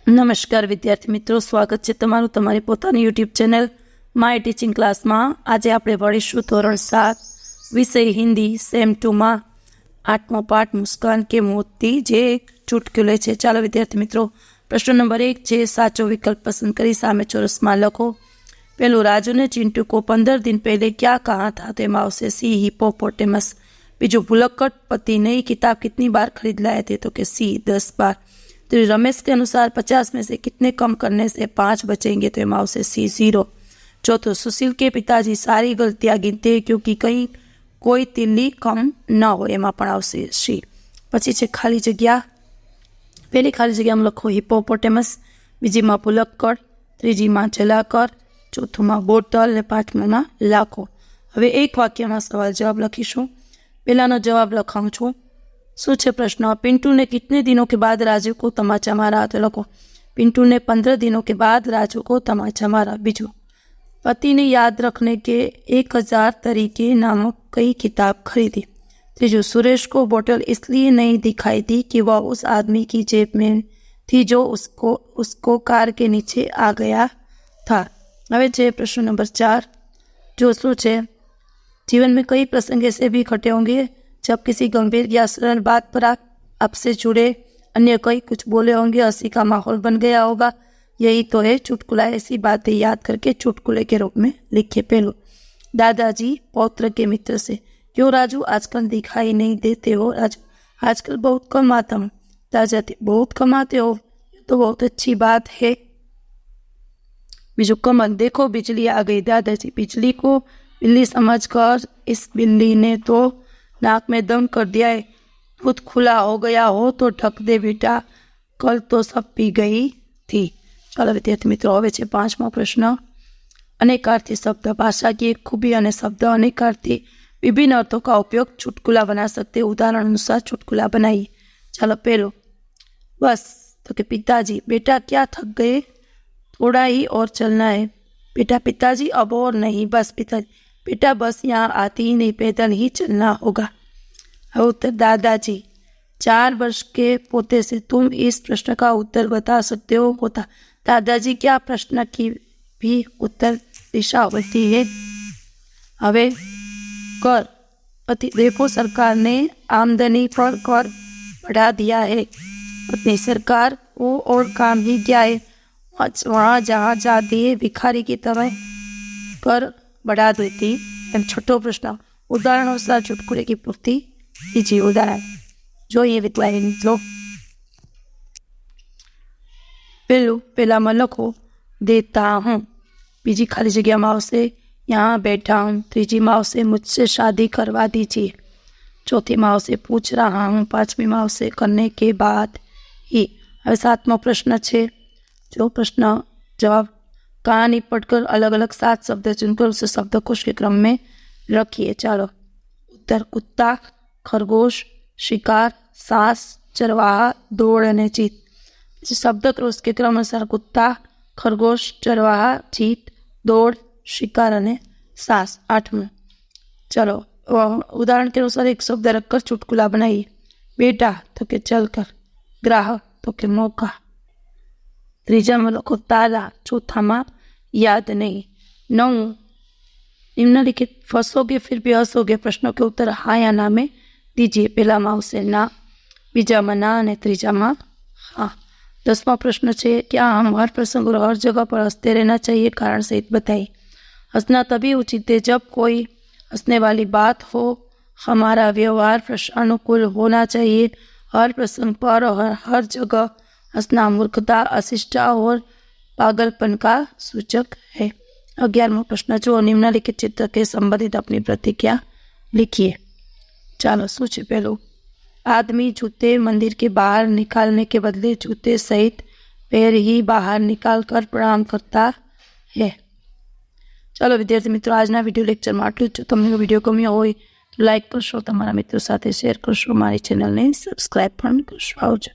નમસ્કાર વિદ્યાર્થી મિત્રો, સ્વાગત છે તમારું તમારી પોતાની યુટ્યુબ ચેનલ માય ટીચિંગ ક્લાસમાં. આજે આપણે ભણીશું ધોરણ 7 વિષય હિન્દી સેમ 2માં 8મો પાઠ મુસ્કાન કે મોતી, જે એક ચુટકુલે છે. ચાલો વિદ્યાર્થી મિત્રો, પ્રશ્ન નંબર 1 છે, સાચો વિકલ્પ પસંદ કરી સામે ચોરસમાં લખો. પેલું, राजू ने चिंटू को 15 दिन पहले क्या कहा था, तो एम आवशे सी हिपोपोटेमस. बीजू, भुलक्कड़ पति नई किताब कितनी बार खरीद लाए थे, तो कि सी 10 बार. तो रमेश के अनुसार 50 में से कितने कम करने से 5 बचेंगे, तो एम आवशे सी 0. चौथो, सुशील के पिताजी सारी गलतियां गिनते हैं क्योंकि कहीं कोई तिल्ली कम न हो, एम पण आवशे सी. पछी छे खाली जग्या. पहली खाली जग्या में लखो हिपोपोटेमस, बीजी में भुलक्कड़, त्रीजी में जलाकर, चौथું માં બોટલ ને પાંચમામાં લાખો. હવે એક વાક્યમાં સવાલ જવાબ લખીશું. પહેલાનો જવાબ લખાવું છું. શું છે પ્રશ્ન? पिंटू ने कितने दिनों के बाद राजू को तमाचा मारा, तो लखो पिंटू ने 15 दिनों के बाद राजू को तमाचा मारा. बीजू, पति ने याद रखने के 1000 तरीके नामक कई किताब खरीदी. तीजू, सुरेश को बोतल इसलिए नहीं दिखाई दी कि वह उस आदमी की जेब में थी जो उसको कार के नीचे आ गया था. હવે છે પ્રશ્ન નંબર 4. जो શું છે? जीवन में कई प्रसंग ऐसे भी घटे होंगे जब किसी गंभीर या सरल बात पर आपसे जुड़े अन्य कई कुछ बोले होंगे, हंसी का माहौल बन गया होगा. यही तो है चुटकुला. ऐसी बातें याद करके चुटकुले के रूप में लिखिए. पहलो, दादाजी पौत्र के मित्र से, क्यों राजू आजकल दिखाई नहीं देते हो? राजू, आजकल बहुत कम आता हूँ. दादाजी, बहुत कम आते हो, तो बहुत अच्छी बात है. बीजू, कमल, देखो बिजली आ गई. दादाजी, बिजली को बिल्ली समझकर इस बिल्ली ने तो नाक में दम कर दिया है. खुद खुला हो गया हो तो ढक दे बेटा, कल तो सब पी गई थी. चलो विद्यार्थी मित्रों, હવે છે 5મો પ્રશ્ન. अनेकार्थी शब्द, भाषा की एक खूबी અને शब्द अनेकार्थी विभिन्न अर्थों का उपयोग चुटकुला बना सकते. उदाहरण अनुसार चुटकुला बनाइए. चलो पहलो, बस, तो कि पिताजी, बेटा क्या थक गए, थोड़ा ही और चलना है. बेटा, पिताजी अब और नहीं, बस. पिताजी, बेटा बस यहाँ आती ही नहीं, पैदल ही चलना होगा. उत्तर, दादाजी, 4 वर्ष के पोते से तुम इस प्रश्न का उत्तर बता सकते हो. पोता, दादाजी, क्या प्रश्न की भी उत्तर दिशा होती है. हवे कर. पति, देखो सरकार ने आमदनी पर कर बढ़ा दिया है. पत्नी, सरकार वो और काम ही क्या है, वहाँ जहाँ जाती है भिखारी की तरह कर बढ़ा देती. छठो प्रश्न, उदाहरण अनुसार चुटकुले की पूर्ति कीजिए. उदाहरण जो ये विद्वान लो. पहला में लखो देता हूँ. बीजी खाली जगह में आवशे यहाँ बैठा हूँ. तीजी में आवशे मुझसे शादी करवा दीजिए. चौथी में आवशे पूछ रहा हूँ. 5મી में आवशे करने के बाद ही. હવે 7મો પ્રશ્ન છે. जो प्रश्न जवाब कहानी पढ़कर अलग अलग 7 शब्द चुनकर उसे शब्दकोश के क्रम में रखिए. चलो उत्तर, कुत्ता, खरगोश, शिकार, सांस, चरवाहा, दौड़ और जीत. शब्दकोश के क्रम अनुसार कुत्ता, खरगोश, चरवाहा, जीत, दौड़, शिकार और सांस. 8मું. चलो उदाहरण के अनुसार एक शब्द रखकर चुटकुला बनाइए. बेटा, तो के चलकर. ग्राहक, तो के मौका. ત્રીજા में लखो ताला. चौथा में याद नहीं. 9, निम्नलिखित फंसोगे फिर भी हंसोगे प्रश्नों के उत्तर हाँ या ना में दीजिए. पहला में आवशे ना, बीजा में ना और तीजा में हाँ. 10वां प्रश्न है, क्या हम हर प्रसंग और हर जगह पर हंसते रहना चाहिए, कारण सहित बताइए. हंसना तभी उचित है जब कोई हंसने वाली बात हो. हमारा व्यवहार प्रश्नानुकूल होना चाहिए. हर प्रसंग पर और हर जगह हंसना मूर्खता, अशिष्टता और पागलपन का सूचक है. 11वां प्रश्न, जो निम्नलिखित चित्र के संबंधित अपनी प्रतिक्रिया लिखिए. चलो શું છે? पहलो, आदमी जूते मंदिर के बाहर निकालने के बदले जूते सहित पैर ही बाहर निकाल कर प्रणाम करता है. चलो विद्यार्थी मित्रों, આજના વિડીયો લેક્ચરમાં આટલું જ. જો તમને વિડીયો ગમ્યો હોય તો લાઈક કરશો, તમારા મિત્રો સાથે શેર કરશો, મારી ચેનલને સબસ્ક્રાઈબ પણ કરશો. આવજો.